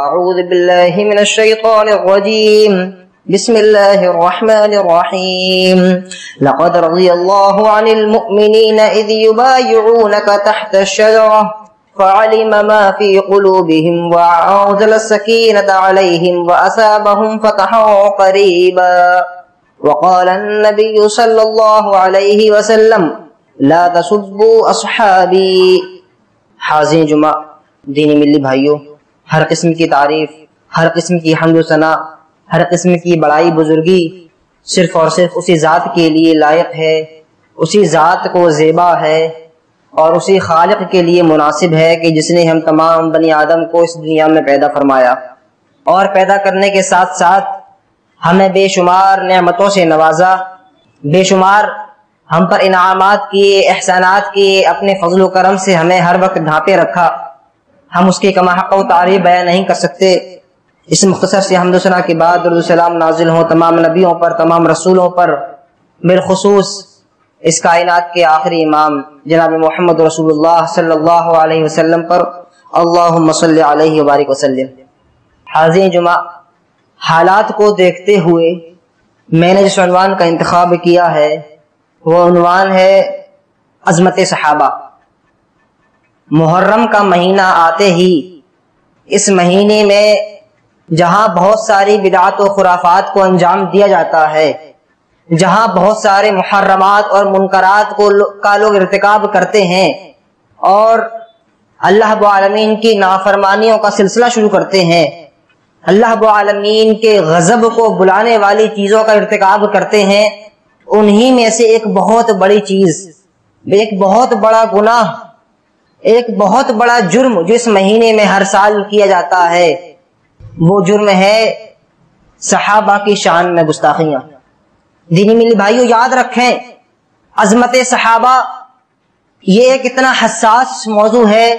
اعوذ باللہ من الشیطان الرجیم بسم اللہ الرحمن الرحیم لقد رضی اللہ عن المؤمنین اذ یبایعونک تحت الشجرہ فعلم ما في قلوبهم وأنزل السكينة عليهم وأثابهم فتحا قريبا وقال النبي صلى الله عليه وسلم لا تسبوا أصحابي۔ حاضرین جمعہ، دینی ملی بھائیوں، ہر قسم کی تعریف، ہر قسم کی حمد و ثنا، ہر قسم کی بڑائی بزرگی صرف اور صرف اسی ذات کے لیے لائق ہے، اسی ذات کو زیبا ہے اور اسی خالق کے لیے مناسب ہے کہ جس نے ہم تمام بنی آدم کو اس دنیا میں پیدا فرمایا اور پیدا کرنے کے ساتھ ساتھ ہمیں بے شمار نعمتوں سے نوازا، بے شمار ہم پر انعامات کیے، احسانات کیے، اپنے فضل و کرم سے ہمیں ہر وقت ڈھانپے رکھا۔ ہم اس کی کما حق و تعریف بیان نہیں کر سکتے۔ اس مختصر سے حمد و ثنا کے بعد درود و سلام نازل ہوں تمام نبیوں پر، تمام رسولوں پر، بالخصوص اس کائنات کے آخری امام جناب محمد رسول اللہ صلی اللہ علیہ وسلم پر، اللہم صلی علیہ وبارک وسلم۔ حاضرین جمعہ، حالات کو دیکھتے ہوئے میں نے جس عنوان کا انتخاب کیا ہے وہ عنوان ہے عظمت صحابہ۔ محرم کا مہینہ آتے ہی اس مہینے میں جہاں بہت ساری بدعات و خرافات کو انجام دیا جاتا ہے، جہاں بہت سارے محرمات اور منکرات کا لوگ ارتکاب کرتے ہیں اور اللہ رب العالمین کی نافرمانیوں کا سلسلہ شروع کرتے ہیں، اللہ رب العالمین کے غضب کو بلانے والی چیزوں کا ارتکاب کرتے ہیں، انہی میں سے ایک بہت بڑی چیز، ایک بہت بڑا گناہ، ایک بہت بڑا جرم جو اس مہینے میں ہر سال کیا جاتا ہے، وہ جرم ہے صحابہ کی شان میں گستاخیاں۔ دینی ملی بھائیو، یاد رکھیں عظمت صحابہ یہ ایک اتنا حساس موضوع ہے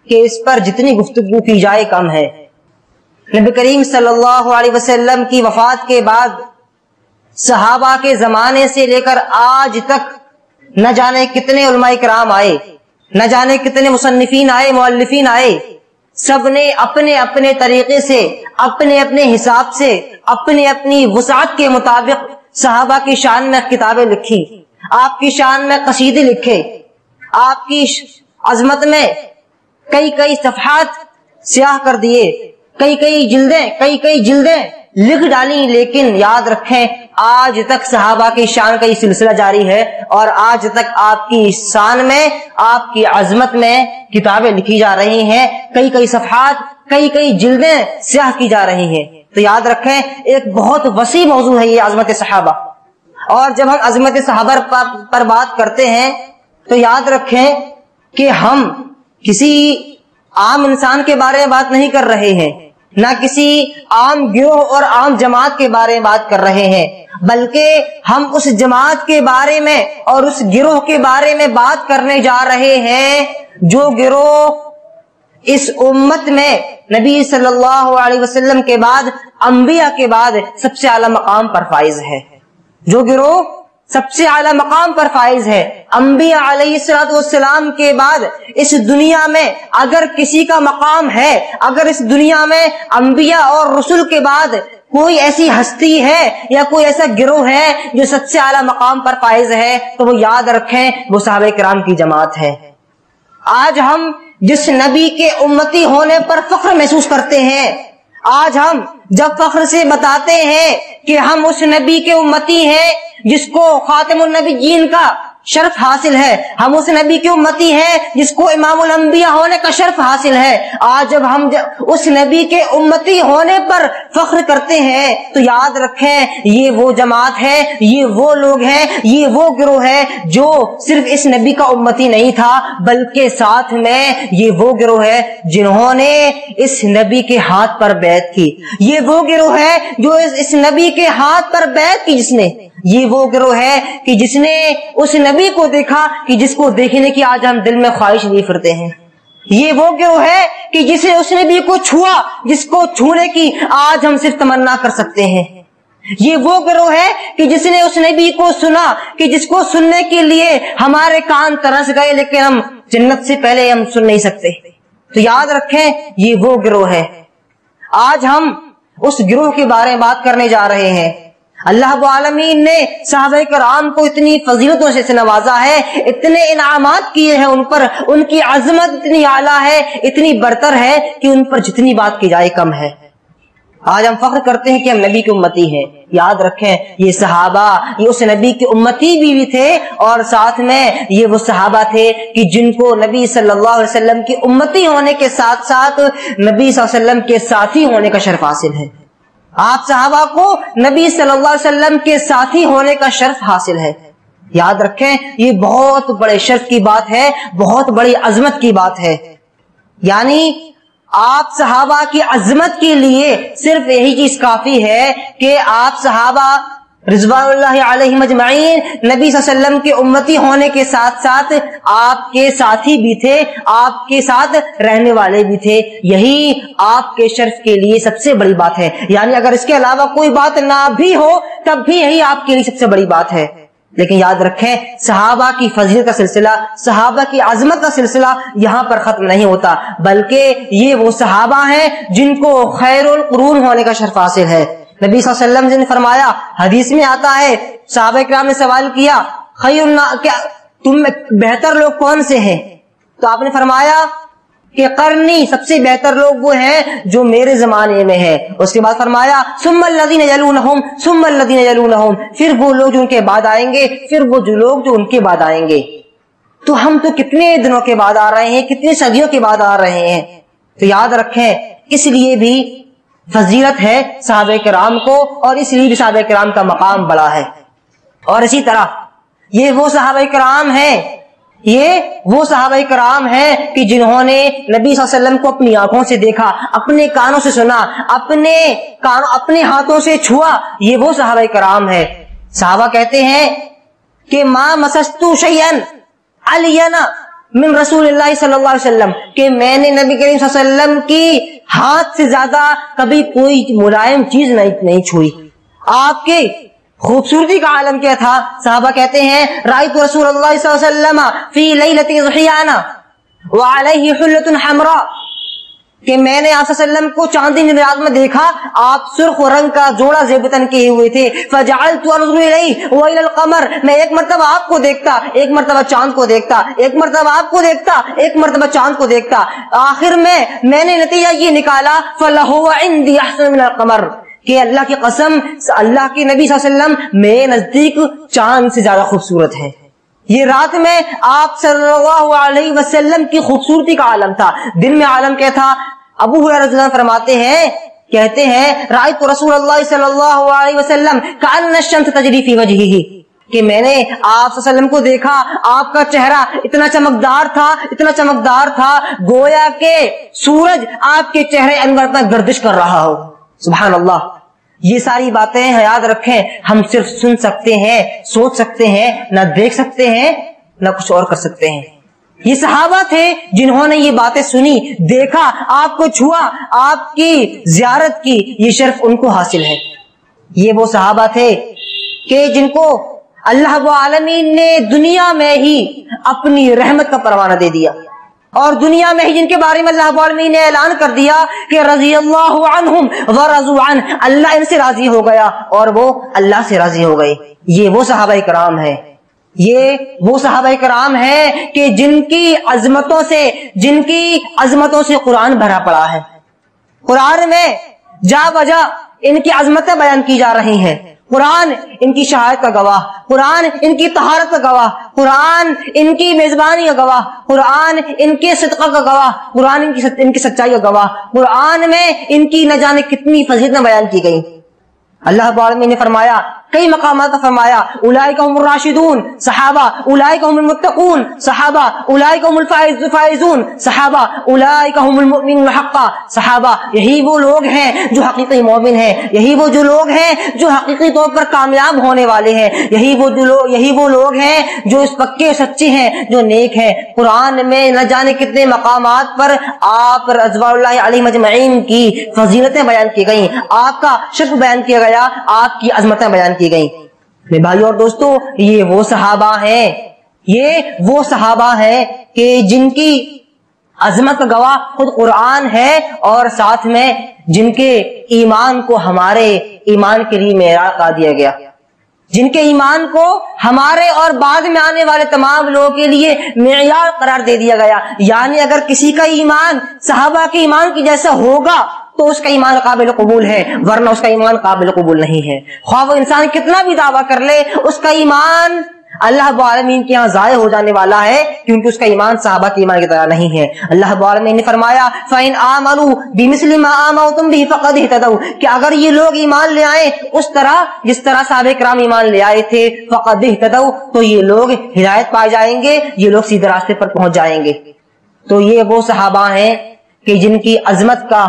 کہ اس پر جتنی گفتگو کی جائے کم ہے۔ نبی کریم صلی اللہ علیہ وسلم کی وفات کے بعد صحابہ کے زمانے سے لے کر آج تک نہ جانے کتنے علماء کرام آئے، نہ جانے کتنے مصنفین آئے، مؤلفین آئے، سب نے اپنے اپنے طریقے سے، اپنے اپنے حساب سے، اپنی اپنی وسعت کے مطابق صحابہ کی شان میں کتابیں لکھی، آپ کی شان میں قصیدے لکھے، آپ کی عظمت میں کئی کئی صفحات سیاہ کر دیے، کئی کئی جلدیں لکھ ڈالی، لیکن یاد رکھیں آج تک صحابہ کی شان کا یہ سلسلہ جاری ہے اور آج تک آپ کی شان میں، آپ کی عظمت میں کتابیں لکھی جا رہی ہیں، کئی کئی صفحات، کئی کئی جلدیں سیاہ کی جا رہی ہیں۔ تو یاد رکھیں ایک بہت وسیع موضوع ہے یہ عظمت صحابہ، اور جب ہم عظمت صحابہ پر بات کرتے ہیں تو یاد رکھیں کہ ہم کسی عام انسان کے بارے میں بات نہیں کر رہے ہیں، نہ کسی عام گروہ اور عام جماعت کے بارے میں بات کر رہے ہیں، بلکہ ہم اس جماعت کے بارے میں اور اس گروہ کے بارے میں بات کرنے جا رہے ہیں جو گروہ اس امت میں نبی صلی اللہ علیہ وسلم کے بعد، انبیاء کے بعد سب سے اعلیٰ مقام پر فائز ہے، جو گروہ سب سے اعلیٰ مقام پر فائز ہے۔ انبیاء علیہ السلام کے بعد اس دنیا میں اگر کسی کا مقام ہے، اگر اس دنیا میں انبیاء اور رسول کے بعد کوئی ایسی ہستی ہے یا کوئی ایسا گروہ ہے جو سب سے اعلیٰ مقام پر فائز ہے تو وہ یاد رکھیں وہ صحابہ کرام کی جماعت ہے۔ آج ہم جس نبی کے امتی ہونے پر فخر محسوس کرتے ہیں، آج ہم جب فخر سے بتاتے ہیں کہ ہم اس نبی کے امتی ہیں جس کو خاتم النبیین کا شرف حاصل ہے، ہم اس نبی کی امتی ہیں جس کو امام الانبیاء ہونے کا شرف حاصل ہے، آج جب ہم اس نبی کے امتی ہونے پر فخر کرتے ہیں تو یاد رکھیں یہ وہ جماعت ہے، یہ وہ لوگ ہیں، یہ وہ گروہ ہے جو صرف اس نبی کا امتی نہیں تھا بلکہ ساتھ میں یہ وہ گروہ ہے جنہوں نے اس نبی کے ہاتھ پر بیعت کی، یہ وہ گروہ ہے جو اس نبی کے ہاتھ پر بیعت کی، جس نے یہ وہ گروہ ہے کہ جس نے اس نبی کو دیکھا کہ جس کو دیکھنے کی آج ہم دل میں خواہش نہیں پھرتے ہیں، یہ وہ گروہ ہے کہ جسے اس نبی کو چھوا جس کو چھونے کی آج ہم صرف تمنا کر سکتے ہیں، یہ وہ گروہ ہے کہ جس نے اس نبی کو سنا کہ جس کو سننے کے لیے ہمارے کان ترس گئے لیکن ہم جنت سے پہلے ہم سن نہیں سکتے۔ تو یاد رکھیں یہ وہ گروہ ہے آج ہم اس گروہ کے بارے میں بات کرنے جا رہے ہیں۔ اللہ رب العالمین نے صحابہ کرام کو اتنی فضیلتوں سے نوازا ہے، اتنے انعامات کیے ہیں ان پر، ان کی عظمت اتنی اعلیٰ ہے، اتنی برتر ہے کہ ان پر جتنی بات کی جائے کم ہے۔ آج ہم فخر کرتے ہیں کہ ہم نبی کی امتی ہیں۔ یاد رکھیں یہ صحابہ یہ اس نبی کی امتی بھی تھے، اور ساتھ میں یہ وہ صحابہ تھے کہ جن کو نبی صلی اللہ علیہ وسلم کی امتی ہونے کے ساتھ ساتھ نبی صلی اللہ علیہ وسلم کے ساتھی ہونے کا شرف حاصل ہے۔ آپ صحابہ کو نبی صلی اللہ علیہ وسلم کے ساتھی ہونے کا شرف حاصل ہے۔ یاد رکھیں یہ بہت بڑے شرف کی بات ہے، بہت بڑی عظمت کی بات ہے۔ یعنی آپ صحابہ کی عظمت کے لیے صرف یہی چیز کافی ہے کہ آپ صحابہ رضوان اللہ علیہم اجمعین نبی صلی اللہ علیہ وسلم کے امتی ہونے کے ساتھ ساتھ آپ کے ساتھی بھی تھے، آپ کے ساتھ رہنے والے بھی تھے۔ یہی آپ کے شرف کے لیے سب سے بڑی بات ہے۔ یعنی اگر اس کے علاوہ کوئی بات نہ بھی ہو تب بھی یہی آپ کے لیے سب سے بڑی بات ہے۔ لیکن یاد رکھیں صحابہ کی فضیلت کا سلسلہ، صحابہ کی عظمت کا سلسلہ یہاں پر ختم نہیں ہوتا، بلکہ یہ وہ صحابہ ہیں جن کو خیر القرون ہونے کا شرف حاصل ہے۔ نبی صلی اللہ علیہ وسلم نے فرمایا، حدیث میں آتا ہے، صحابہ کرام نے سوال کیا کیا تم بہتر لوگ کون سے ہیں؟ تو آپ نے فرمایا کہ قرنی، سب سے بہتر لوگ وہ ہیں جو میرے زمانے میں ہیں۔ اس کے بعد فرمایا ثم الذین یلونہم ثم الذین یلونہم، پھر وہ لوگ جو ان کے بعد آئیں گے، پھر وہ جو لوگ جو ان کے بعد آئیں گے۔ تو ہم تو کتنے دنوں کے بعد آ رہے ہیں، کتنی صدیوں کے بعد آ رہے ہیں۔ تو یاد رکھیں اس لیے بھی فضیلت ہے صحابہ کرام کو، اور اس لیے بھی صحابہ کرام کا مقام بڑا ہے۔ اور اسی طرح یہ وہ صحابہ کرام ہیں، یہ وہ صحابہ کرام ہیں کہ جنہوں نے نبی صلی اللہ علیہ وسلم کو اپنی آنکھوں سے دیکھا، اپنے کانوں سے سنا، اپنے ہاتھوں سے چھوا، یہ وہ صحابہ کرام ہیں۔ صحابہ کہتے ہیں کہ ما مسست شیئا علینا من رسول اللہ صلی اللہ علیہ وسلم، کہ میں نے نبی کریم صلی اللہ علیہ وسلم کی ہاتھ سے زیادہ کبھی کوئی ملائم چیز نہیں چھوئی۔ آپ کے خوبصورتی کا عالم کیا تھا؟ صحابہ کہتے ہیں رأیت رسول اللہ صلی اللہ علیہ وسلم فی لیلۃ ضحیانہ وعلیہ حلۃ حمراء، کہ میں نے آپ صلی اللہ علیہ وسلم کو چاندنی رات میں دیکھا، آپ سرخ رنگ کا جوڑا زیبتن کیے ہوئے تھے۔ فجعلت انظر الیہ والى القمر، میں ایک مرتبہ آپ کو دیکھتا، ایک مرتبہ چاند کو دیکھتا، ایک مرتبہ آپ کو دیکھتا، ایک مرتبہ چاند کو دیکھتا، آخر میں نے نتیجہ یہ نکالا فلہو عندی احسن من القمر، کہ اللہ کی قسم اللہ کے نبی صلی اللہ علیہ وسلم میرے نزدیک چاند سے زیادہ خوبصورت ہے۔ یہ رات میں آپ صلی اللہ علیہ وسلم کی خوبصورتی کا عالم تھا، دن میں عالم کیا تھا؟ ابو ہریرہ رضی اللہ عنہ فرماتے ہیں، کہتے ہیں رأیت رسول اللہ صلی اللہ علیہ وسلم کأن الشمس تجری فی وجہہ، کہ میں نے آپ صلی اللہ علیہ وسلم کو دیکھا، آپ کا چہرہ اتنا چمکدار تھا گویا کہ سورج آپ کے چہرے انور پر گردش کر رہا ہو۔ سبحان اللہ۔ یہ ساری باتیں یاد رکھیں، ہم صرف سن سکتے ہیں، سوچ سکتے ہیں، نہ دیکھ سکتے ہیں نہ کچھ اور کر سکتے ہیں۔ یہ صحابہ تھے جنہوں نے یہ باتیں سنی، دیکھا، آپ کو چھوا، آپ کی زیارت کی، یہ شرف ان کو حاصل ہے۔ یہ وہ صحابہ تھے کہ جن کو اللہ رب العالمین نے دنیا میں ہی اپنی رحمت کا پروانہ دے دیا، اور دنیا میں ہی جن کے بارے میں اللہ رب العالمین نے اعلان کر دیا کہ رضی اللہ عنہم ورضوا عنہ، اللہ ان سے راضی ہو گیا اور وہ اللہ سے راضی ہو گئے۔ یہ وہ صحابہ کرام ہیں، یہ وہ صحابہ کرام ہیں کہ جن کی عظمتوں سے قرآن بھرا پڑا ہے۔ قرآن میں جا بجا ان کی عظمتیں بیان کی جا رہی ہیں۔ قرآن ان کی شہادت کا گواہ، قرآن ان کی طہارت کا گواہ، قرآن ان کی میزبانی کا گواہ، قرآن ان کے صدقہ کا گواہ، قرآن ان کی سچائی کا گواہ، قرآن میں ان کی نہ جانے کتنی فضیلتیں بیان کی گئی۔ اللہ رب العالمین نے فرمایا، کئی مقامات پر فرمایا اولئک هم الراشدون، صحابہ اولئک هم المتقون، صحابہ اولئک هم الفائزون، صحابہ اولئک هم المؤمنون حقا، صحابہ یہی وہ لوگ ہیں جو حقیقی مومن ہیں، یہی وہ جو لوگ ہیں جو حقیقی طور پر کامیاب ہونے والے ہیں، یہی وہ لوگ ہیں جو اس پکے سچے ہیں، جو نیک ہیں۔ قرآن میں نہ جانے کتنے مقامات پر آپ رضوان اللہ علیہم اجمعین کی فضیلتیں بیان کی گئیں، آپ کا شرف بیان کیا گیا، آپ کی عظمتیں بیان کی گئیں۔ میرے بھائیو اور دوستو، یہ وہ صحابہ ہیں کہ جن کی عظمت کا گواہ خود قرآن ہے، اور ساتھ میں جن کے ایمان کو ہمارے ایمان کے لیے معیار قرار دیا گیا، جن کے ایمان کو ہمارے اور بعد میں آنے والے تمام لوگوں کے لیے معیار قرار دے دیا گیا. یعنی اگر کسی کا ایمان صحابہ کے ایمان کی جیسا ہوگا تو اس کا ایمان قابل قبول ہے، ورنہ اس کا ایمان قابل قبول نہیں ہے. خواہ وہ انسان کتنا بھی دعویٰ کر لے، اس کا ایمان اللہ رب العالمین کے یہاں ضائع ہو جانے والا ہے، کیونکہ اس کا ایمان صحابہ کے ایمان کی طرح نہیں ہے. اللہ رب العالمین نے فرمایا فَإِنْ آمَنُوا بِمِثْلِ مَا آمَنْتُمْ بِهِ فَقَدِ اهْتَدَوْا، کہ اگر یہ لوگ ایمان لے آئیں اس طرح جس طرح صحابہ کرام ایمان لے آئے تھے، فَقَدِ اهْتَدَوْا، تو یہ لوگ ہدایت پائے جائیں گے، یہ لوگ سیدھے راستے پر پہنچ جائیں گے. تو یہ وہ صحابہ ہیں کہ جن کی عظمت کا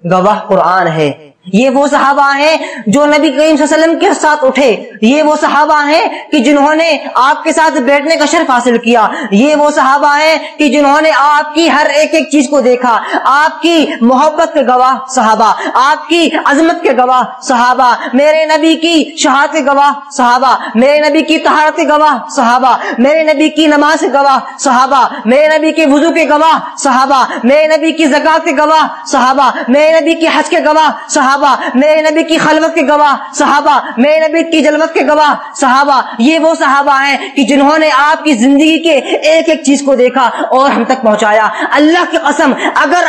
گواہ قرآن ہے. یہ وہ صحابہ ہیں جو نبی کریم صلی اللہ علیہ وسلم کے ساتھ اٹھے. یہ وہ صحابہ ہیں کہ جنہوں نے آپ کے ساتھ بیٹھنے کا شرف حاصل کیا. یہ وہ صحابہ ہیں کہ جنہوں نے آپ کی ہر ایک ایک چیز کو دیکھا. آپ کی محبت کے گواہ صحابہ، آپ کی عظمت کے گواہ صحابہ، میرے نبی کی شہادت کے گواہ صحابہ، میرے نبی کی طہارت کے گواہ صحابہ، میرے نبی کی نماز کے گواہ صحابہ، میرے نبی کے وضو کے گواہ صحابہ، میرے نبی کی زکات کے گواہ صحابہ، میرے نبی کی حج کے گواہ صحابہ، میرے نبی کی خلوت کے گواہ صحابہ، میرے نبی کی جلوت کے گواہ صحابہ. یہ وہ صحابہ ہیں کہ جنہوں نے آپ کی زندگی کے ایک ایک چیز کو دیکھا اور ہم تک پہنچایا. اللہ کی قسم اگر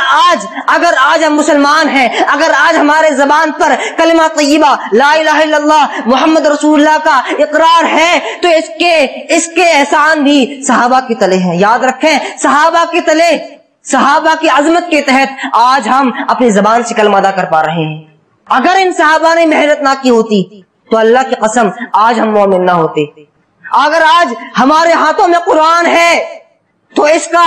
آج ہم مسلمان ہیں، اگر آج ہمارے زبان پر کلمہ طیبہ لا الہ الا اللہ محمد رسول اللہ کا اقرار ہے تو اس کے احسان بھی صحابہ کے تلے ہیں. یاد رکھیں، صحابہ کے تلے، صحابہ کی عظمت کے تحت آج ہم اپنی زبان سے کلمہ ادا کر پا رہے ہیں. اگر ان صحابہ نے محنت نہ کی ہوتی تو اللہ کی قسم آج ہم مومن نہ ہوتے. اگر آج ہمارے ہاتھوں میں قرآن ہے تو اس کا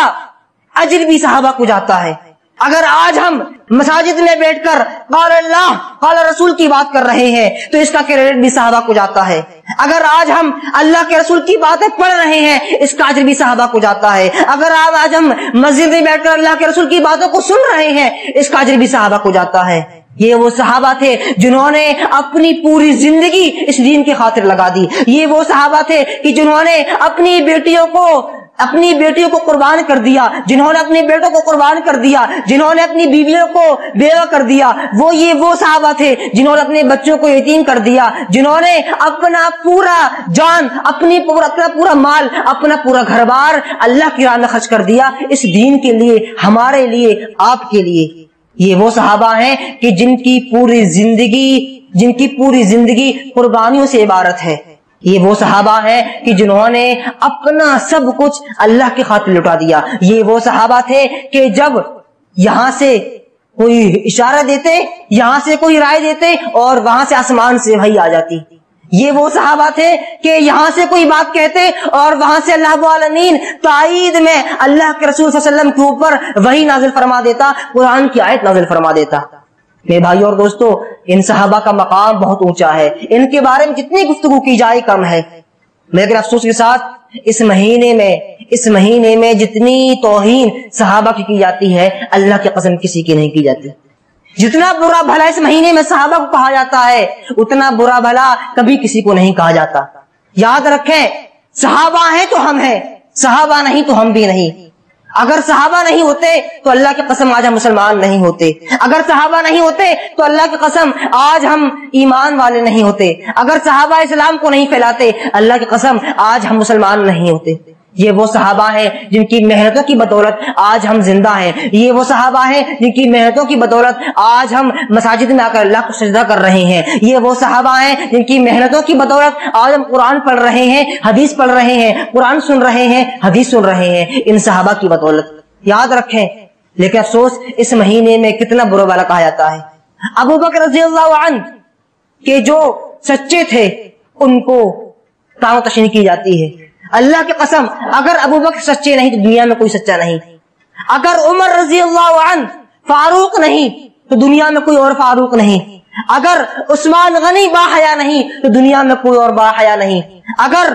اجر بھی صحابہ کو جاتا ہے. اگر آج ہم مساجد میں بیٹھ کر قال اللہ قال رسول کی بات کر رہے ہیں تو اس کا کریڈٹ بھی صحابہ کو جاتا ہے. اگر آج ہم اللہ کے رسول کی باتیں پڑھ رہے ہیں اس کا اجر بھی صحابہ کو جاتا ہے. اگر آج ہم مسجد میں بیٹھ کر اللہ کے رسول کی باتوں کو سن رہے ہیں اس کا اجر بھی صحابہ کو جاتا ہے. یہ وہ صحابہ تھے جنہوں نے اپنی پوری زندگی اس دین کی خاطر لگا دی. یہ وہ صحابہ تھے کہ جنہوں نے اپنی بیٹیوں کو قربان کر دیا، جنہوں نے اپنے بیٹوں کو قربان کر دیا، جنہوں نے اپنی بیویوں کو بیوہ کر دیا. وہ صحابہ تھے جنہوں نے اپنے بچوں کو یتیم کر دیا، جنہوں نے اپنا پورا جان، اپنا پورا مال، اپنا پورا گھر بار اللہ کی راہ میں خرچ کر دیا اس دین کے لیے، ہمارے لیے، آپ کے لیے. یہ وہ صحابہ ہیں کہ جن کی پوری زندگی قربانیوں سے عبارت ہے. یہ وہ صحابہ ہیں کہ جنہوں نے اپنا سب کچھ اللہ کی خاطر لٹا دیا. یہ وہ صحابہ تھے کہ جب یہاں سے کوئی اشارہ دیتے، یہاں سے کوئی رائے دیتے اور وہاں سے آسمان سے وحی آ جاتی. یہ وہ صحابہ تھے کہ یہاں سے کوئی بات کہتے اور وہاں سے اللہ رب العالمین تائید میں اللہ کے رسول صلی اللہ علیہ وسلم کے اوپر وحی نازل فرما دیتا، قرآن کی آیت نازل فرما دیتا. میرے بھائیو اور دوستو، ان صحابہ کا مقام بہت اونچا ہے. ان کے بارے میں جتنی گفتگو کی جائے کم ہے. لیکن افسوس کے ساتھ اس مہینے میں جتنی توہین صحابہ کی جاتی ہے اللہ کی قسم کسی کی نہیں کی جاتی. جتنا برا بھلا اس مہینے میں صحابہ کو کہا جاتا ہے اتنا برا بھلا کبھی کسی کو نہیں کہا جاتا. یاد رکھیں، صحابہ ہیں تو ہم ہیں، صحابہ نہیں تو ہم بھی نہیں. اگر صحابہ نہیں ہوتے تو اللہ کی قسم آج ہم مسلمان نہیں ہوتے. اگر صحابہ نہیں ہوتے تو اللہ کی قسم آج ہم ایمان والے نہیں ہوتے. اگر صحابہ اسلام کو نہیں پھیلاتے اللہ کی قسم آج ہم مسلمان نہیں ہوتے. یہ وہ صحابہ ہیں جن کی محنتوں کی بدولت آج ہم زندہ ہیں. یہ وہ صحابہ ہیں جن کی محنتوں کی بدولت آج ہم مساجد میں آ کر اللہ کو سجدہ کر رہے ہیں. یہ وہ صحابہ ہیں جن کی محنتوں کی بدولت آج ہم قرآن پڑھ رہے ہیں، حدیث پڑھ رہے ہیں، قرآن سن رہے ہیں، حدیث سن رہے ہیں، ان صحابہ کی بدولت. یاد رکھیں. لیکن افسوس اس مہینے میں کتنا برا بھلا کہا جاتا ہے. ابو بکر رضی اللہ عنہ کہ جو سچے تھے ان کو تاؤ تشنی کی جاتی ہے. اللہ کی قسم اگر ابو بکر سچے نہیں تو دنیا میں کوئی سچا نہیں. اگر عمر رضی اللہ عنہ فاروق نہیں تو دنیا میں کوئی اور فاروق نہیں. اگر عثمان غنی با حیا نہیں تو دنیا میں کوئی اور با حیا نہیں. اگر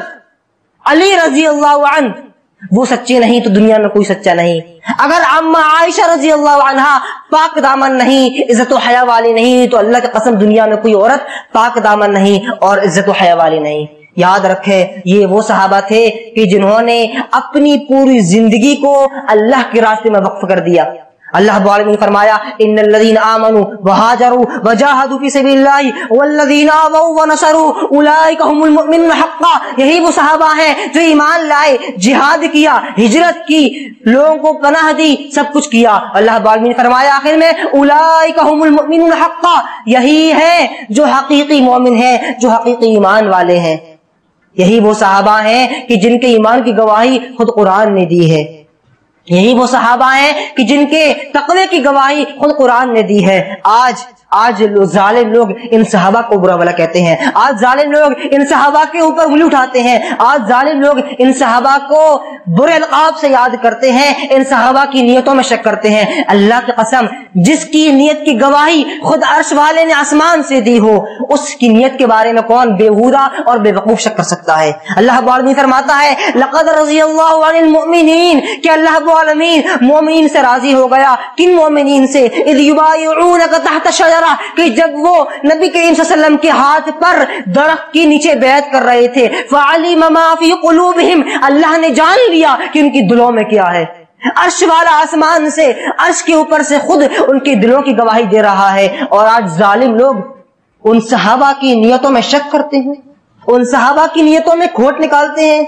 علی رضی اللہ عنہ وہ سچے نہیں تو دنیا میں کوئی سچا نہیں. اگر عمہ عائشہ رضی اللہ عنہا پاک دامن نہیں، عزت و حیا والی نہیں تو اللہ کی قسم دنیا میں کوئی عورت پاک دامن نہیں اور عزت و حیا والی نہیں. یاد رکھیں یہ وہ صحابہ تھے کہ جنہوں نے اپنی پوری زندگی کو اللہ کے راستے میں وقف کر دیا. اللہ رب العالمین نے فرمایا ان الذین آمنوا وہاجروا وجاہدوا فی سبیل اللہ والذین آووا ونصروا اولئک هم المؤمنون حقا. یہی وہ صحابہ ہیں جو ایمان لائے, جہاد کیا, ہجرت کی, لوگوں کو پناہ دی, سب کچھ کیا. اللہ رب العالمین نے فرمایا آخر میں اولئک هم المؤمنون حقا, یہی ہے جو حقیقی مومن ہیں, جو حقیقی ایمان والے ہیں. یہی وہ صحابہ ہیں کہ جن کے ایمان کی گواہی خود قرآن نے دی ہے. یہی وہ صحابہ ہیں کہ جن کے تقوی کی گواہی خود قرآن نے دی ہے. آج ظالم لوگ ان صحابہ کو برا بھلا کہتے ہیں. آج ظالم لوگ ان صحابہ کے اوپر انگلی اٹھاتے ہیں. آج ظالم لوگ ان صحابہ کو برے القاب سے یاد کرتے ہیں, ان صحابہ کی نیتوں میں شک کرتے ہیں. اللہ کی قسم, جس کی نیت کی گواہی خود عرش والے نے آسمان سے دی ہو, اس کی نیت کے بارے میں کون بےہودہ اور بے وقوف شک کر سکتا ہے. اللہ رب العالمین فرماتا ہے لقد رضی اللہ عن المؤمنین, کہ اللہ رب العالمین مومنین سے راضی ہو گیا. کن مومنین سے؟ اذ یبایعونک تحت الشجرہ, کہ جب وہ نبی کریم صلی اللہ علیہ وسلم کے ہاتھ پر درخت کے نیچے بیعت کر رہے تھے. فعلم ما فی قلوبہم, اللہ نے جان لیا کہ ان کی دلوں میں کیا ہے. عرش والا آسمان سے, عرش کے اوپر سے خود ان کے دلوں کی گواہی دے رہا ہے. اور آج ظالم لوگ ان صحابہ کی نیتوں میں شک کرتے ہیں, ان صحابہ کی نیتوں میں کھوٹ نکالتے ہیں.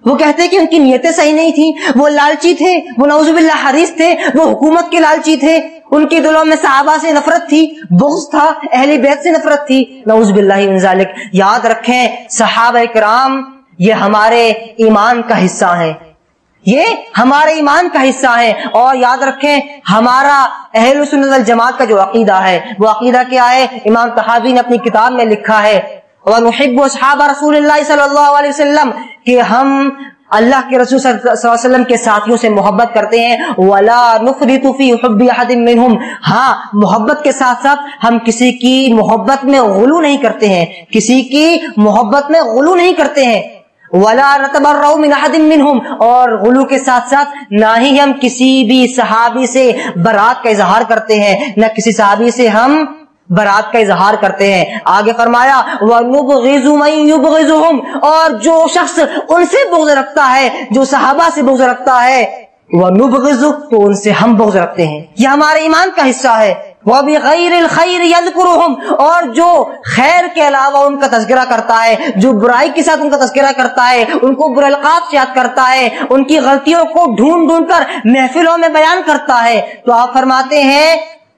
وہ کہتے ہیں کہ ان کی نیتیں صحیح نہیں تھیں, وہ لالچی تھے, وہ نعوذ باللہ حریص تھے, وہ حکومت کے لالچی تھے, ان کے دلوں میں صحابہ سے نفرت تھی, بغض تھا, اہل بیت سے نفرت تھی. نعوذ باللہ من ذالک. یاد رکھیں صحابہ کرام یہ ہمارے ایمان کا حصہ ہیں, یہ ہمارے ایمان کا حصہ ہے. اور یاد رکھیں ہمارا اہل سنت والجماعت کا جو عقیدہ ہے, وہ عقیدہ کیا ہے؟ امام طحاوی نے اپنی کتاب میں لکھا ہے وَنُحِبُّ أَصْحَابَ رَسُولِ اللَّهِ صلی اللہ علیہ وسلم, کہ ہم اللہ کے رسول صلی اللہ علیہ وسلم کے ساتھیوں سے محبت کرتے ہیں. وَلَا نُفْرِطُ فِي حُبِّ أَحَدٍ مِّنْهُمْ, ہاں محبت کے ساتھ ساتھ ہم کسی کی محبت میں غلو نہیں کرتے ہیں, کسی کی محبت میں غلو نہیں کرتے ہیں. وَلَا نَتَبَرَّأُ مِنْ أَحَدٍ مِّنْهُمْ, اور غلو کے ساتھ ساتھ نہ ہی ہم کسی بھی صحابی سے برات کا اظہار کرتے ہیں, نہ کسی صحابی سے ہم برات کا اظہار کرتے ہیں. آگے فرمایا وَنُبْغِضُ مَن يُبْغِضُهُمْ, اور جو شخص ان سے بغض رکھتا ہے, جو صحابہ سے بغض رکھتا ہے, وَنُبْغِضُ, تو ان سے ہم بغض رکھتے ہیں. یہ ہمارے ایمان کا حصہ ہے. وَبِغَيْرِ الْخَيْرِ يَذْكُرُهُمْ, اور جو خیر کے علاوہ ان کا تذکرہ کرتا ہے, جو برائی کے ساتھ ان کا تذکرہ کرتا ہے, ان کو برے القاب سے یاد کرتا ہے, ان کی غلطیوں کو ڈھونڈ ڈھونڈ کر محفلوں میں بیان کرتا ہے, تو آپ فرماتے ہیں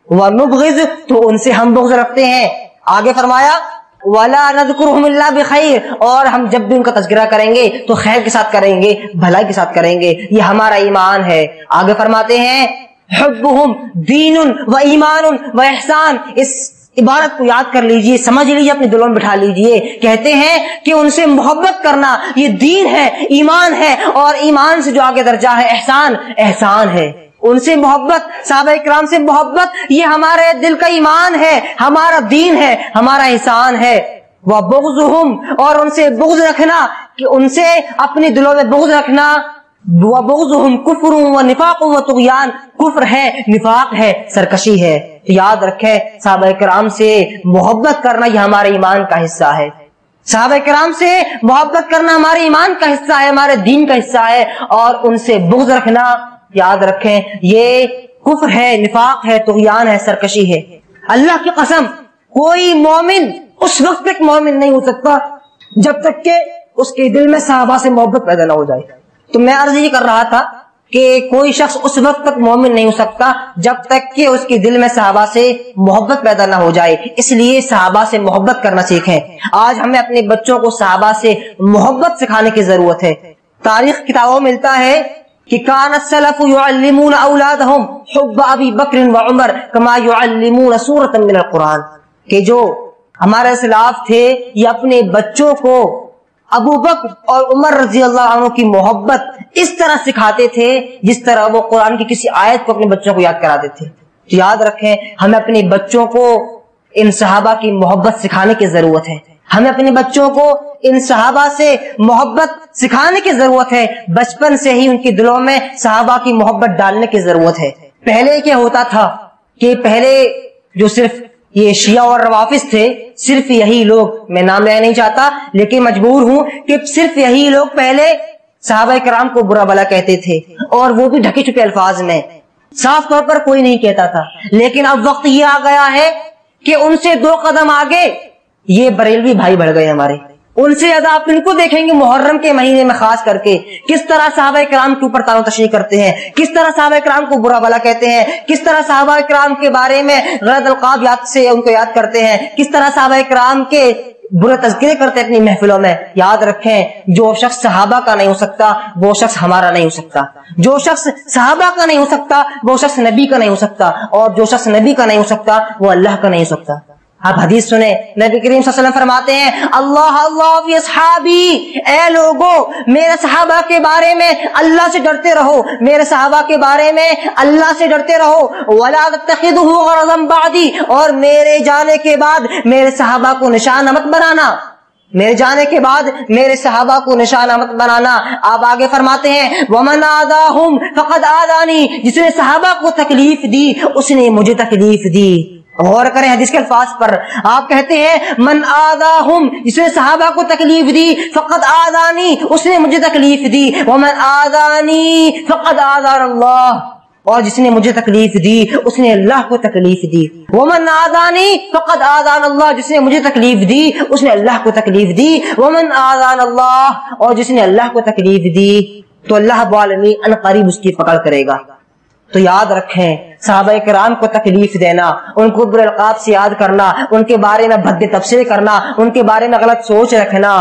وَنُبْغِضُ, تو ان سے ہم بغض رکھتے ہیں. آگے فرمایا وَلَا نَذْكُرُهُمْ إِلَّا بِخَيْرٍ, اور ہم جب بھی ان کا تذکرہ کریں گے تو خیر کے ساتھ کریں گے, بھلائی کے ساتھ کریں گے. یہ ہمارا ایمان ہے. آگے فرماتے ہیں حُبُّهُمْ دِینٌ وَإِیمَانٌ وَإِحْسَانٌ, اس عبارت کو یاد کر لیجئے, سمجھ لیجئے, اپنے دلوں میں بٹھا لیجئے. کہتے ہیں کہ ان سے محبت کرنا یہ دین ہے, ایمان ہے, اور ایمان سے جو آگے درجہ ہے احسان ہے. ان سے محبت, صحابہ کرام سے محبت, یہ ہمارے دل کا ایمان ہے, ہمارا دین ہے, ہمارا احسان ہے. وَبُغْضُهُمْ, اور ان سے بغض رکھنا, کہ ان سے اپنے دلوں میں بغض رکھنا. وَبُغْضُهُمْ كُفْرٌ وَنِفَاقٌ وَطُغْيَانٌ, کفر ہے, نفاق ہے, سرکشی ہے. تو یاد رکھیں صحابہ کرام سے محبت کرنا یہ ہمارے ایمان کا حصہ ہے. صحابہ کرام سے محبت کرنا ہمارے ایمان کا حصہ ہے, ہمارے دین کا حصہ ہے. اور ان سے بغض رکھنا یاد رکھیں یہ کفر ہے, نفاق ہے, طغیان ہے, سرکشی ہے. اللہ کی قسم کوئی مومن اس وقت تک مومن نہیں ہو سکتا جب تک کہ اس کے دل میں صحابہ سے محبت پیدا نہ ہو جائے. تو میں عرض یہ کر رہا تھا کہ کوئی شخص اس وقت تک مومن نہیں ہو سکتا جب تک کہ اس کے دل میں صحابہ سے محبت پیدا نہ ہو جائے. اس لیے صحابہ سے محبت کرنا سیکھیں. آج ہمیں اپنے بچوں کو صحابہ سے محبت سکھانے کی ضرورت ہے. تاریخ کتابوں میں ملتا ہے کہ کان السلف يعلمون اولادهم حب ابی بکر وعمر کما يعلمون سورۃ من القرآن, کہ جو ہمارے سلاف تھے یہ اپنے بچوں کو ابو بکر اور عمر رضی اللہ عنہ کی محبت اس طرح سکھاتے تھے جس طرح وہ قرآن کی کسی آیت کو اپنے بچوں کو یاد کراتے تھے. یاد رکھیں ہمیں اپنے بچوں کو ان صحابہ کی محبت سکھانے کی ضرورت ہے. ہمیں اپنے بچوں کو ان صحابہ سے محبت سکھانے کی ضرورت ہے. بچپن سے ہی ان کے دلوں میں صحابہ کی محبت ڈالنے کی ضرورت ہے. پہلے کیا ہوتا تھا کہ پہلے جو صرف یہ شیعہ اور روافض تھے، صرف یہی لوگ، میں نام لینا نہیں چاہتا لیکن مجبور ہوں کہ صرف یہی لوگ پہلے صحابہ کرام کو برا بھلا کہتے تھے، اور وہ بھی ڈھکے چھپے الفاظ میں، صاف طور پر کوئی نہیں کہتا تھا. لیکن اب وقت یہ آ گیا ہے کہ ان سے 2 قدم آگے یہ بریلوی بھائی بڑھ گئے ہمارے. ان سے زیادہ آپ ان کو دیکھیں گے محرم کے مہینے میں خاص کر کے کس طرح صحابہ کرام کے اوپر تانو تشریح کرتے ہیں، کس طرح صحابہ کرام کو برا بھلا کہتے ہیں، کس طرح صحابہ کرام کے بارے میں غلط القاب یاد سے ان کو یاد کرتے ہیں، کس طرح صحابہ کرام کے برے تذکرے کرتے ہیں اپنی محفلوں میں. یاد رکھیں، جو شخص صحابہ کا نہیں ہو سکتا وہ شخص ہمارا نہیں ہو سکتا، جو شخص صحابہ کا نہیں ہو سکتا وہ شخص نبی کا نہیں ہو سکتا، اور جو شخص نبی کا نہیں ہو سکتا وہ اللہ کا نہیں ہو سکتا. آپ حدیث سنیں، نبی کریم صلی اللہ علیہ وسلم فرماتے ہیں اللہ اللہ فی اصحابی، اے لوگو میرے صحابہ کے بارے میں اللہ سے ڈرتے رہو، میرے صحابہ کے بارے میں اللہ سے ڈرتے رہو، ولا تتخذوا غرضا بعدی، اور میرے جانے کے بعد میرے صحابہ کو نشانہ مت بنانا، میرے جانے کے بعد میرے صحابہ کو نشانہ مت بنانا. آپ آگے فرماتے ہیں ومن آذاہم فقد آذانی، جس نے صحابہ کو تکلیف دی اس نے مجھے تکلیف دی. غور کریں حدیث کے الفاظ پر، آپ کہتے ہیں من آذاہم، جس نے صحابہ کو تکلیف دی، فقد آذانی، اس نے مجھے تکلیف دی، ومن آذانی فقد آذان اللہ، اور جس نے مجھے تکلیف دی اس نے اللہ کو تکلیف دی. ومن آذانی فقد آذان اللہ، جس نے مجھے تکلیف دی اس نے اللہ کو تکلیف دی. ومن آذان اللہ، اور جس نے اللہ کو تکلیف دی تو اللہ رب العالمین ان قریب اس کی پکڑ کرے گا. تو یاد رکھیں، صحابہ کرام کو تکلیف دینا، ان کو برے القاب سے یاد کرنا، ان کے بارے میں بد تبصرے کرنا، ان کے بارے میں غلط سوچ رکھنا،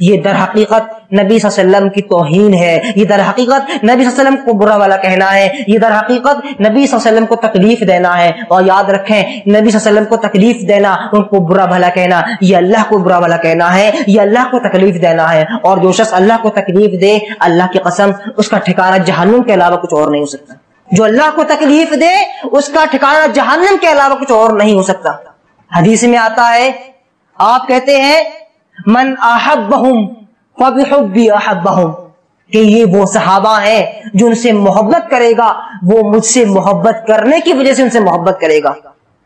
یہ در حقیقت نبی صلی اللہ علیہ وسلم کی توہین ہے، یہ در حقیقت نبی صلی اللہ علیہ وسلم کو برا بھلا کہنا ہے، یہ در حقیقت نبی صلی اللہ علیہ وسلم کو تکلیف دینا ہے. اور یاد رکھیں، نبی صلی اللہ علیہ وسلم کو تکلیف دینا، ان کو برا بھلا کہنا، یہ اللہ کو برا بھلا کہنا ہے، یہ اللہ کو تکلیف دینا ہے. اور جو شخص اللہ کو تکلیف دے، اللہ کی قسم اس کا ٹھکانہ جہنم کے علاوہ کچھ اور نہیں ہو سکتا. جو اللہ کو تکلیف دے اس کا ٹھکانہ جہنم کے علاوہ کچھ اور نہیں ہو سکتا. حدیث میں آتا ہے، آپ کہتے ہیں من احبہم فبحبی احبہم، کہ یہ وہ صحابہ ہیں جو ان سے محبت کرے گا وہ مجھ سے محبت کرنے کی وجہ سے ان سے محبت کرے گا.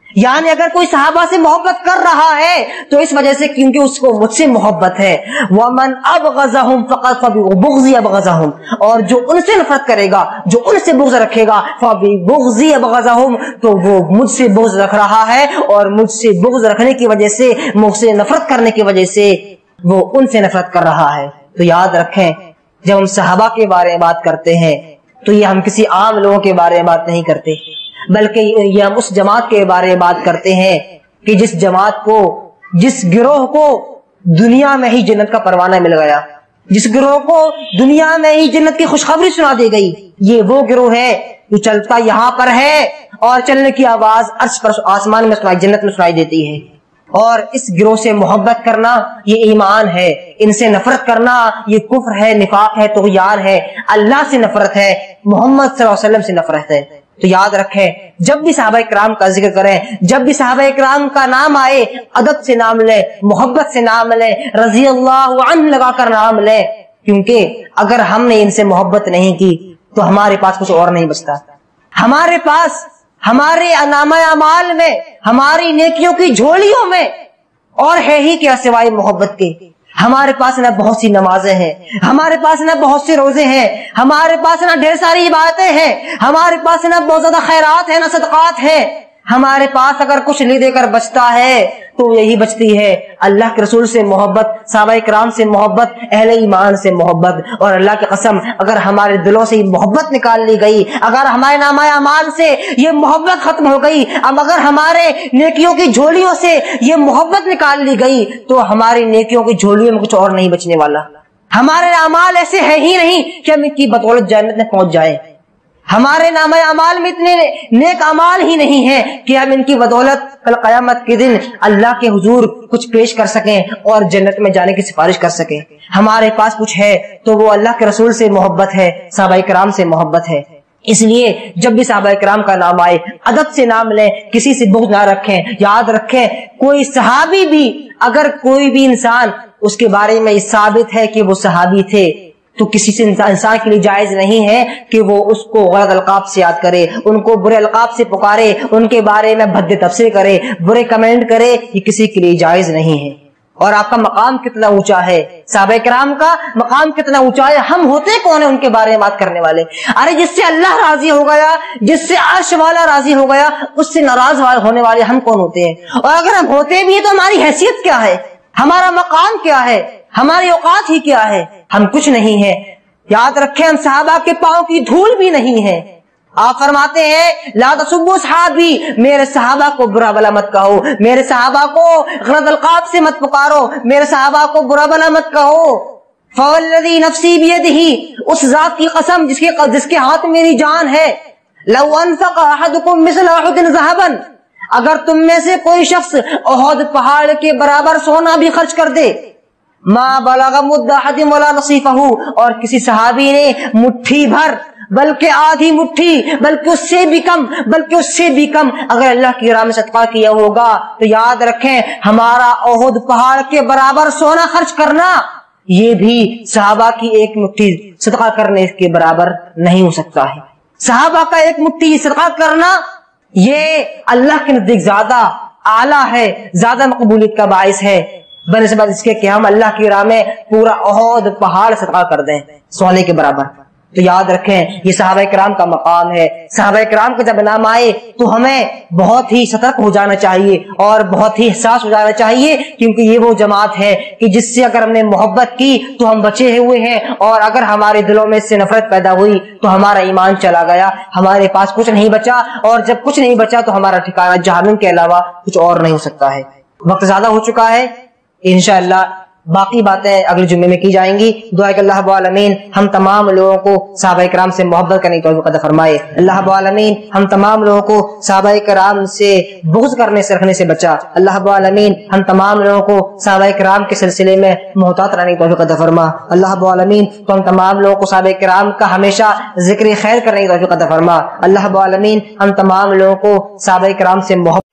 یعنی اگر کوئی صحابہ سے محبت کر رہا ہے تو اس وجہ سے کیونکہ اس کو مجھ سے محبت ہے. ومن ابغضہم فقط فبغضی ابغضہم، اور جو ان سے نفرت کرے گا، جو ان سے بغض رکھے گا، فبغضی ابغضہم، تو وہ مجھ سے بغض رکھ رہا ہے، اور مجھ سے بغض رکھنے کی وجہ سے، مجھ سے نفرت کرنے کی وجہ سے وہ ان سے نفرت کر رہا ہے. تو یاد رکھیں، جب ہم صحابہ کے بارے میں بات کرتے ہیں تو یہ ہم کسی عام لوگوں کے بارے میں بات نہیں کرتے، بلکہ یہ ہم اس جماعت کے بارے میں بات کرتے ہیں کہ جس جماعت کو، جس گروہ کو دنیا میں ہی جنت کا پروانہ مل گیا، جس گروہ کو دنیا میں ہی جنت کی خوشخبری سنا دی گئی. یہ وہ گروہ ہے جو چلتا یہاں پر ہے اور چلنے کی آواز عرش پر آسمان میں سنائی، جنت میں سنائی دیتی ہے. اور اس گروہ سے محبت کرنا یہ ایمان ہے، ان سے نفرت کرنا یہ کفر ہے، نفاق ہے، طغیان ہے، اللہ سے نفرت ہے، محمد صلی اللہ علیہ وسلم سے نفرت ہے. تو یاد رکھیں، جب بھی صحابہ کرام کا ذکر کریں، جب بھی صحابہ کرام کا نام آئے، ادب سے نام لیں، محبت سے نام لیں، رضی اللہ عنہ لگا کر نام لیں، کیونکہ اگر ہم نے ان سے محبت نہیں کی تو ہمارے پاس کچھ اور نہیں بچتا. ہمارے پاس، ہمارے نامہ اعمال میں، ہماری نیکیوں کی جھولیوں میں اور ہے ہی کیا سوائے محبت کے. ہمارے پاس نہ بہت سی نمازیں ہیں، ہمارے پاس نہ بہت سے روزے ہیں، ہمارے پاس نہ ڈھیر ساری عبادتیں ہیں، ہمارے پاس نہ بہت زیادہ خیرات ہیں، نہ صدقات ہیں. ہمارے پاس اگر کچھ لے دے کر بچتا ہے تو یہی بچتی ہے اللہ کے رسول سے محبت، صحابہ کرام سے محبت، اہل ایمان سے محبت. اور اللہ کی قسم اگر ہمارے دلوں سے یہ محبت نکال لی گئی، اگر ہمارے نامہ اعمال سے یہ محبت ختم ہو گئی، اب اگر ہمارے نیکیوں کی جھولیوں سے یہ محبت نکال لی گئی تو ہماری نیکیوں کی جھولیوں میں کچھ اور نہیں بچنے والا. ہمارے اعمال ایسے ہیں ہی نہیں کہ ہم ان کی بدولت جنت میں پہنچ جائیں. ہمارے نامہ اعمال میں اتنے نیک اعمال ہی نہیں ہیں کہ ہم ان کی بدولت کل قیامت کے دن اللہ کے حضور کچھ پیش کر سکیں اور جنت میں جانے کی سفارش کر سکیں. ہمارے پاس کچھ ہے تو وہ اللہ کے رسول سے محبت ہے، صحابہ کرام سے محبت ہے. اس لیے جب بھی صحابہ کرام کا نام آئے ادب سے نام لیں، کسی سے بغض نہ رکھیں. یاد رکھیں، کوئی صحابی بھی، اگر کوئی بھی انسان اس کے بارے میں ثابت ہے کہ وہ صحابی تھے تو کسی سے انسان کے لیے جائز نہیں ہے کہ وہ اس کو غلط القاب سے یاد کرے، ان کو برے القاب سے پکارے، ان کے بارے میں بھد تبصرے کرے، برے کمنٹ کرے، یہ کسی کے لیے جائز نہیں ہے۔ اور آپ کا مقام کتنا اونچا ہے، صحابہ کرام کا مقام کتنا اونچا ہے، ہم ہوتے کون ہیں ان کے بارے میں بات کرنے والے؟ ارے جس سے اللہ راضی ہو گیا، جس سے عرش والا راضی ہو گیا، اس سے ناراض ہونے والے ہم کون ہوتے ہیں؟ اور اگر ہم ہوتے بھی ہیں تو ہماری حیثیت کیا ہے، ہمارا مقام کیا ہے، ہماری اوقات ہی کیا ہے؟ ہم کچھ نہیں ہے۔ یاد رکھیں ہم صحابہ کے پاؤں کی دھول بھی نہیں ہے۔ آپ فرماتے ہیں لا تسبوا صحابی، میرے صحابہ کو برا بلا مت کہو، میرے صحابہ کو غلط القاب سے مت پکارو، میرے صحابہ کو برا بلا مت کہو۔ فوالذی نفسی بیدہ، اس ذات کی قسم جس کے ہاتھ میری جان ہے، لو انفق احدکم مثل احد ذهبا، اگر تم میں سے کوئی شخص احد پہاڑ کے برابر سونا بھی خرچ کر دے، ما بلغ مد احد ولا نصیفہ، اور کسی صحابی نے مٹھی بھر بلکہ آدھی مٹھی بلکہ اس سے بھی کم اگر اللہ کی راہ میں صدقہ کیا ہوگا، تو یاد رکھیں ہمارا احد پہاڑ کے برابر سونا خرچ کرنا یہ بھی صحابہ کی ایک مٹھی صدقہ کرنے کے برابر نہیں ہو سکتا ہے۔ صحابہ کا ایک مٹھی صدقہ کرنا یہ اللہ کے نزدیک زیادہ اعلیٰ ہے، زیادہ مقبولیت کا باعث ہے بنسبت اس کے کہ ہم اللہ کی راہ میں پورا احد پہاڑ صدقہ کر دیں سونے کے برابر۔ تو یاد رکھیں یہ صحابہ کرام کا مقام ہے۔ صحابہ کرام کا جب نام آئے تو ہمیں بہت ہی سترک ہو جانا چاہیے اور بہت ہی حساس ہو جانا چاہیے، کیونکہ یہ وہ جماعت ہے کہ جس سے اگر ہم نے محبت کی تو ہم بچے ہوئے ہیں، اور اگر ہمارے دلوں میں اس سے نفرت پیدا ہوئی تو ہمارا ایمان چلا گیا، ہمارے پاس کچھ نہیں بچا، اور جب کچھ نہیں بچا تو ہمارا ٹھکانہ جہنم کے علاوہ کچھ اور نہیں ہو سکتا ہے۔ وقت زیادہ ہو چکا ہے، انشاءاللہ باقی باتیں اگلے جمعے میں کی جائیں گی۔ دعا کہ اللہ رب العالمین ہم تمام لوگوں کو صحابہ کرام سے محبت کرنے کی توفیق عطا فرمائے۔ اللہ رب العالمین ہم تمام لوگوں کو صحابہ کرام سے بغض کرنے سے رکھنے سے بچا۔ اللہ رب العالمین ہم تمام لوگوں کو صحابہ کرام کے سلسلے میں محتاط رہنے کی توفیق عطا فرما۔ اللہ رب العالمین تو ہم تمام لوگوں کو صحابہ کرام کا ہمیشہ ذکر خیر کرنے کی توفیق عطا فرما۔ اللہ رب العالمین ہم تمام لوگوں کو صحابہ کرام سے محبت